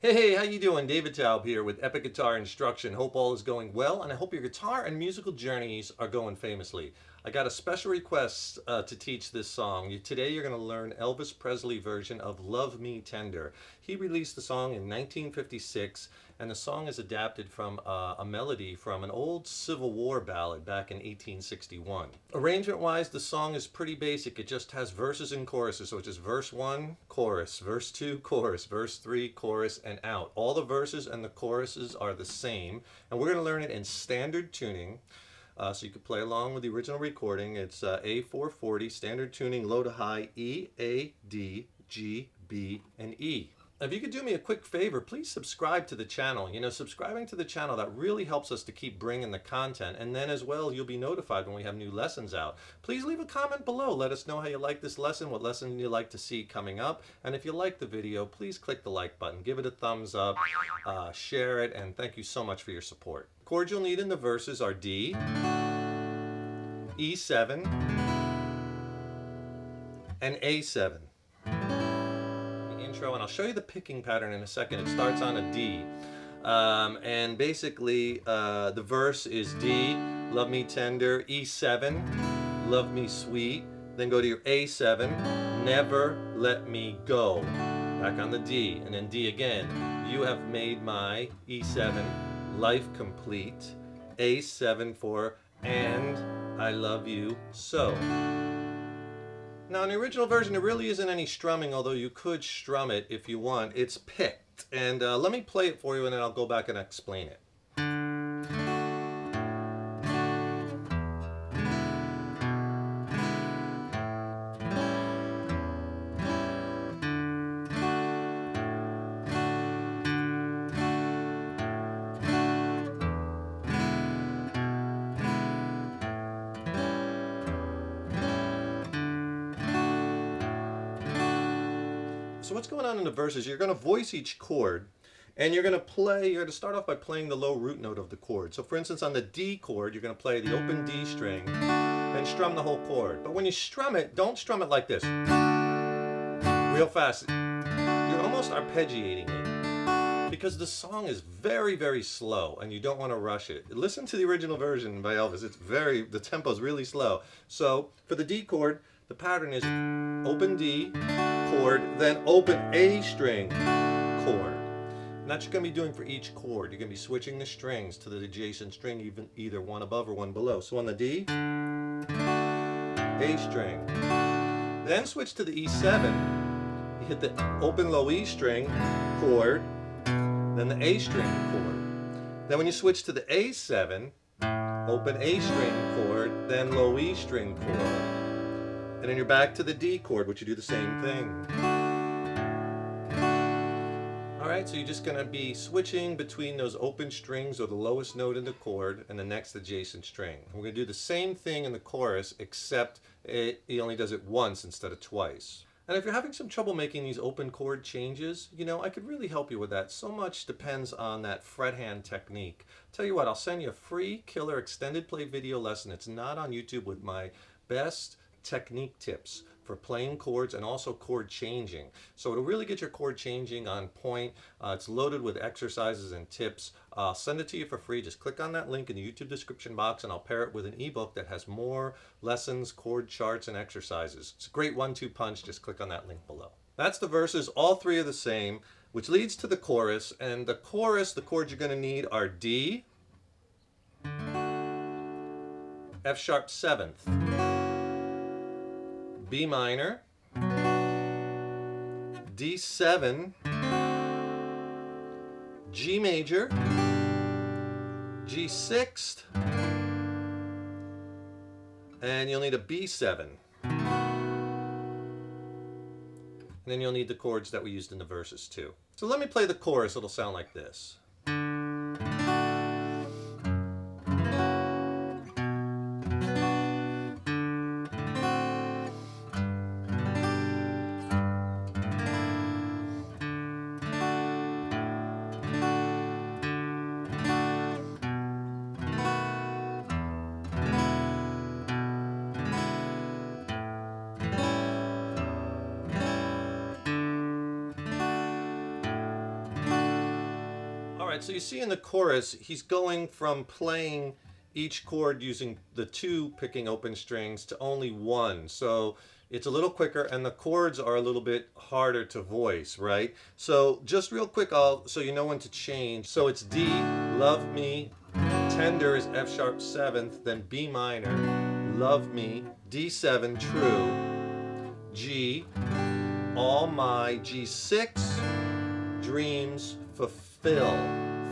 Hey, how you doing? David Taub here with Epic Guitar Instruction. Hope all is going well, and I hope your guitar and musical journeys are going famously. I got a special request to teach this song. Today you're going to learn Elvis Presley version of Love Me Tender. He released the song in 1956, and the song is adapted from a melody from an old Civil War ballad back in 1861. Arrangement-wise, the song is pretty basic. It just has verses and choruses, so it's just verse 1, chorus, verse 2, chorus, verse 3, chorus, and out. All the verses and the choruses are the same, and we're going to learn it in standard tuning. So you can play along with the original recording. It's A440, standard tuning, low to high, E, A, D, G, B, and E. If you could do me a quick favor, please subscribe to the channel. Subscribing to the channel, that really helps us to keep bringing the content. And then as well, you'll be notified when we have new lessons out. Please leave a comment below. Let us know how you like this lesson, what lesson you'd like to see coming up. And if you like the video, please click the like button. Give it a thumbs up, share it, and thank you so much for your support. Chords you'll need in the verses are D, E7, and A7. Intro, and I'll show you the picking pattern in a second. It starts on a D, and basically the verse is D, love me tender, E7, love me sweet, then go to your A7, never let me go, back on the D, and then D again, you have made my E7 life complete, A7 for and I love you so. Now in the original version there really isn't any strumming, although you could strum it if you want. It's picked, and let me play it for you and then I'll go back and explain it. So what's going on in the verses, you're going to voice each chord, and you're going to start off by playing the low root note of the chord. So for instance, on the D chord, you're going to play the open D string and strum the whole chord. But when you strum it, don't strum it like this, real fast. You're almost arpeggiating it, because the song is very, very slow, and you don't want to rush it. Listen to the original version by Elvis. The tempo is really slow. So for the D chord, the pattern is open D chord, then open A string chord. And that's what you're going to be doing for each chord. You're going to be switching the strings to the adjacent string, either one above or one below. So on the D, A string. Then switch to the E7. You hit the open low E string chord, then the A string chord. Then when you switch to the A7, open A string chord, then low E string chord. And then you're back to the D chord, which you do the same thing. Alright, so you're just going to be switching between those open strings, or the lowest note in the chord, and the next adjacent string. We're going to do the same thing in the chorus, except he only does it once instead of twice. And if you're having some trouble making these open chord changes, I could really help you with that. So much depends on that fret hand technique. Tell you what, I'll send you a free killer extended play video lesson. It's not on YouTube, with my best technique tips for playing chords and also chord changing. So it'll really get your chord changing on point. It's loaded with exercises and tips. I'll send it to you for free. Just click on that link in the YouTube description box, and I'll pair it with an ebook that has more lessons, chord charts, and exercises. It's a great 1-2 punch. Just click on that link below. That's the verses. All three are the same, which leads to the chorus. And the chorus, the chords you're going to need are D, F sharp 7th, B minor, D7, G major, G6th, and you'll need a B7. And then you'll need the chords that we used in the verses too. So let me play the chorus. It'll sound like this. Alright, so you see in the chorus, he's going from playing each chord using the two picking open strings to only one. So it's a little quicker and the chords are a little bit harder to voice, right? So just real quick, so you know when to change. So it's D, love me, tender is F sharp 7th, then B minor, love me, D7, true, G, all my, G6, dreams, fulfill.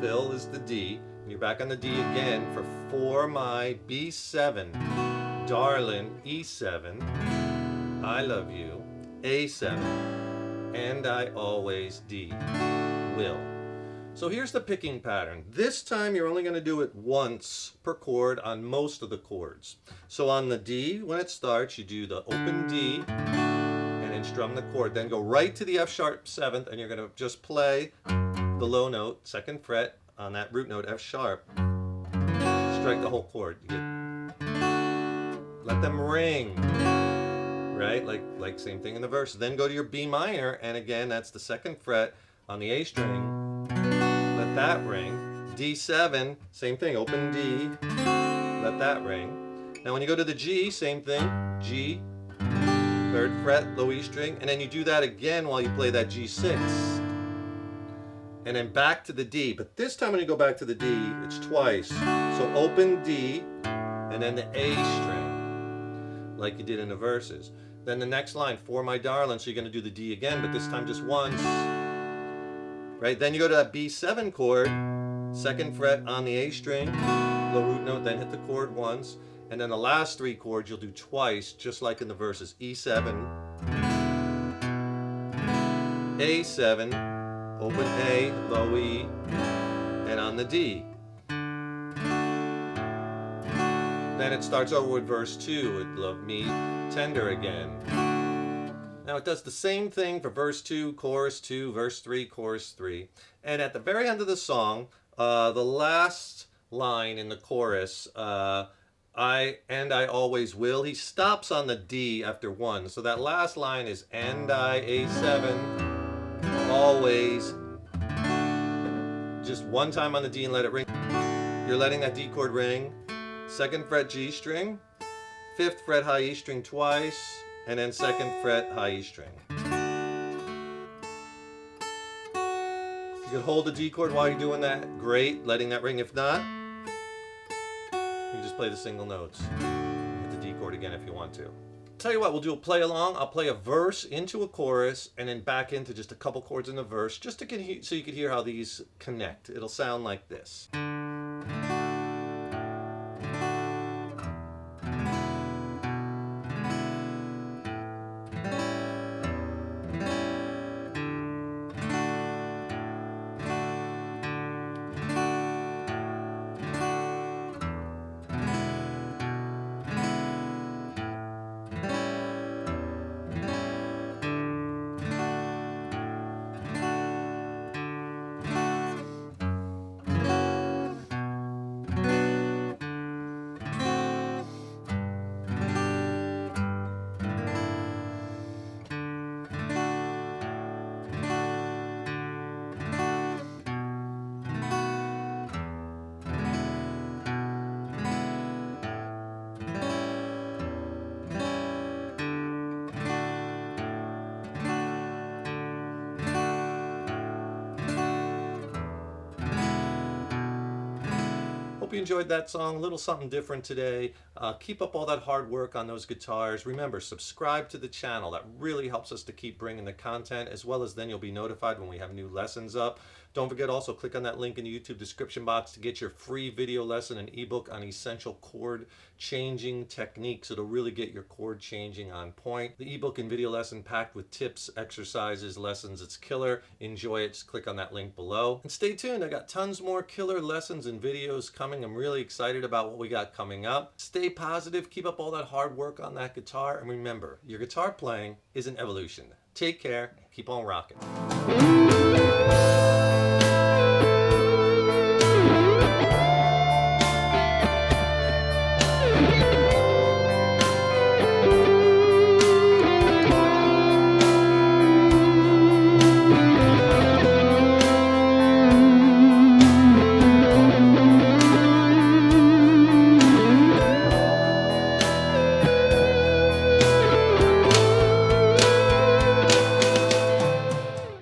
Fill is the D. And you're back on the D again for my, B7, darling, E7, I love you, A7, and I always, D, will. So here's the picking pattern. This time you're only going to do it once per chord on most of the chords. So on the D, when it starts, you do the open D and then strum the chord. Then go right to the F sharp 7th and you're going to just play the low note, 2nd fret on that root note, F sharp. Strike the whole chord. Let them ring. Right? Like same thing in the verse. Then go to your B minor, and again, that's the 2nd fret on the A string. Let that ring. D7, same thing, open D, let that ring. Now when you go to the G, same thing, G, 3rd fret, low E string, and then you do that again while you play that G6. And then back to the D, but this time when you go back to the D, it's twice. So open D, and then the A string, like you did in the verses. Then the next line, for my darling, so you're going to do the D again, but this time just once. Right? Then you go to that B7 chord, 2nd fret on the A string, low root note, then hit the chord once. And then the last 3 chords you'll do twice, just like in the verses. E7, A7, open A, low E, and on the D. Then it starts over with verse 2, with love me tender again. Now it does the same thing for verse 2, chorus 2, verse 3, chorus 3. And at the very end of the song, the last line in the chorus, I always will, he stops on the D after 1. So that last line is and I, A7, always. Just one time on the D and let it ring. You're letting that D chord ring. 2nd fret G string, 5th fret high E string twice, and then 2nd fret high E string. You can hold the D chord while you're doing that, great, letting that ring. If not, you just play the single notes. Hit the D chord again if you want to. Tell you what, we'll do a play along. I'll play a verse into a chorus and then back into just a couple chords in the verse, just to so you can hear how these connect. It'll sound like this. Hope you enjoyed that song, a little something different today. Keep up all that hard work on those guitars. Remember, subscribe to the channel. That really helps us to keep bringing the content, as well as then you'll be notified when we have new lessons up. Don't forget also click on that link in the YouTube description box to get your free video lesson and ebook on essential chord changing techniques. It'll really get your chord changing on point. The ebook and video lesson packed with tips, exercises, lessons. It's killer. Enjoy it. Just click on that link below. And stay tuned. I got tons more killer lessons and videos coming. I'm really excited about what we got coming up. Stay positive. Keep up all that hard work on that guitar. And remember, your guitar playing is an evolution. Take care. Keep on rocking.